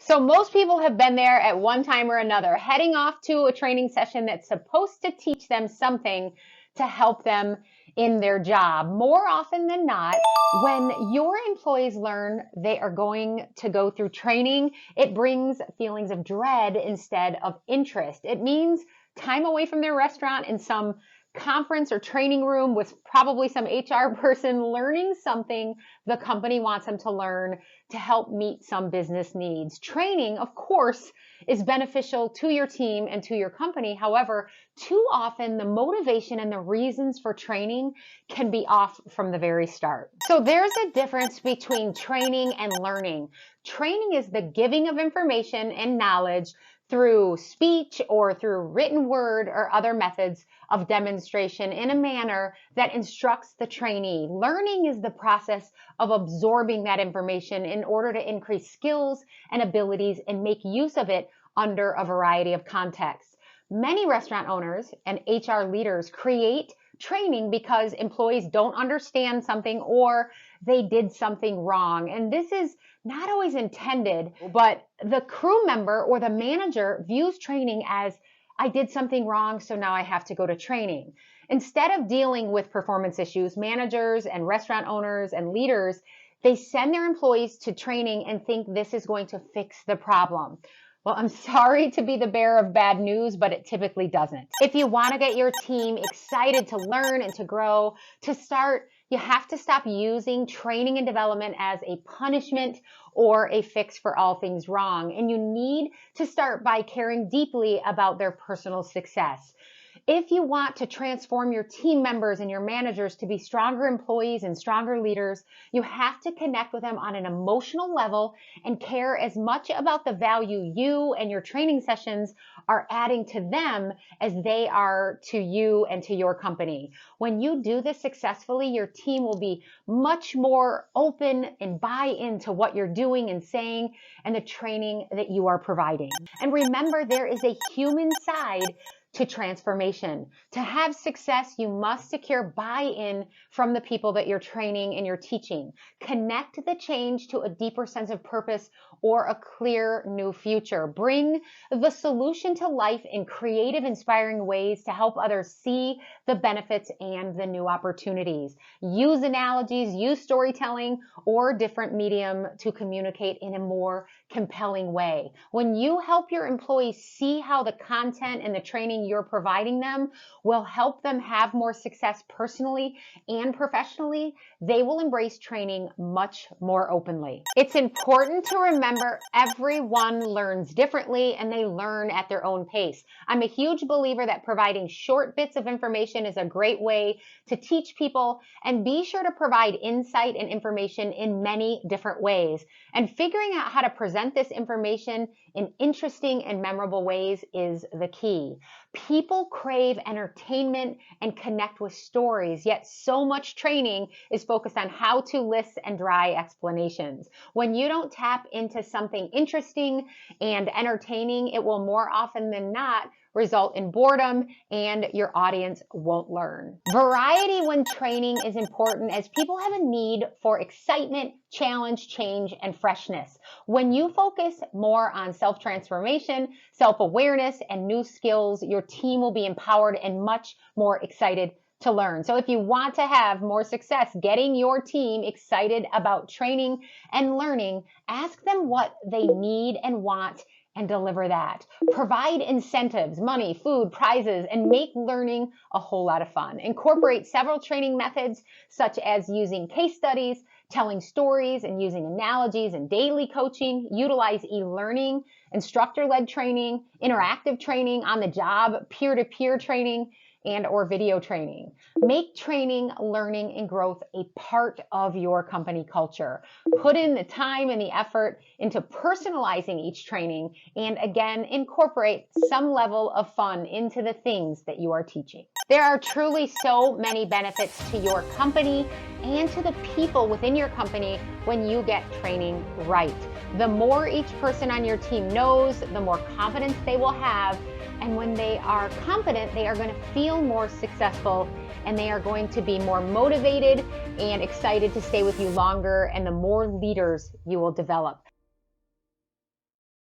So most people have been there at one time or another, heading off to a training session that's supposed to teach them something to help them in their job. More often than not, when your employees learn they are going to go through training, it brings feelings of dread instead of interest. It means time away from their restaurant in some conference or training room with probably some HR person learning something the company wants them to learn to help meet some business needs. Training, of course, is beneficial to your team and to your company. However, too often the motivation and the reasons for training can be off from the very start. So there's a difference between training and learning. Training is the giving of information and knowledge through speech or through written word or other methods of demonstration in a manner that instructs the trainee. Learning is the process of absorbing that information in order to increase skills and abilities and make use of it under a variety of contexts. Many restaurant owners and HR leaders create training because employees don't understand something or they did something wrong. And this is not always intended, but the crew member or the manager views training as, I did something wrong, so now I have to go to training. Instead of dealing with performance issues, managers and restaurant owners and leaders, they send their employees to training and think this is going to fix the problem. Well, I'm sorry to be the bearer of bad news, but it typically doesn't. If you want to get your team excited to learn and to grow, to start, you have to stop using training and development as a punishment or a fix for all things wrong. And you need to start by caring deeply about their personal success. If you want to transform your team members and your managers to be stronger employees and stronger leaders, you have to connect with them on an emotional level and care as much about the value you and your training sessions are adding to them as they are to you and to your company. When you do this successfully, your team will be much more open and buy into what you're doing and saying and the training that you are providing. And remember, there is a human side to transformation. To have success, you must secure buy-in from the people that you're training and you're teaching. Connect the change to a deeper sense of purpose or a clear new future. Bring the solution to life in creative, inspiring ways to help others see the benefits and the new opportunities. Use analogies, use storytelling or different medium to communicate in a more compelling way. When you help your employees see how the content and the training you're providing them will help them have more success personally and professionally, they will embrace training much more openly. It's important to remember everyone learns differently and they learn at their own pace. I'm a huge believer that providing short bits of information is a great way to teach people, and be sure to provide insight and information in many different ways. And figuring out how to present this information in interesting and memorable ways is the key. People crave entertainment and connect with stories, yet so much training is focused on how-to lists and dry explanations. When you don't tap into something interesting and entertaining, it will more often than not result in boredom and your audience won't learn. Variety when training is important as people have a need for excitement, challenge, change, and freshness. When you focus more on self-transformation, self-awareness, and new skills, your team will be empowered and much more excited to learn. So if you want to have more success getting your team excited about training and learning, ask them what they need and want and deliver that. Provide incentives, money, food, prizes, and make learning a whole lot of fun. Incorporate several training methods such as using case studies, telling stories, and using analogies and daily coaching. Utilize e-learning, instructor-led training, interactive training, on-the-job, peer-to-peer training, and or video training. Make training, learning, and growth a part of your company culture. Put in the time and the effort into personalizing each training, and again, incorporate some level of fun into the things that you are teaching. There are truly so many benefits to your company and to the people within your company when you get training right. The more each person on your team knows, the more confidence they will have. And when they are confident, they are going to feel more successful and they are going to be more motivated and excited to stay with you longer, and the more leaders you will develop.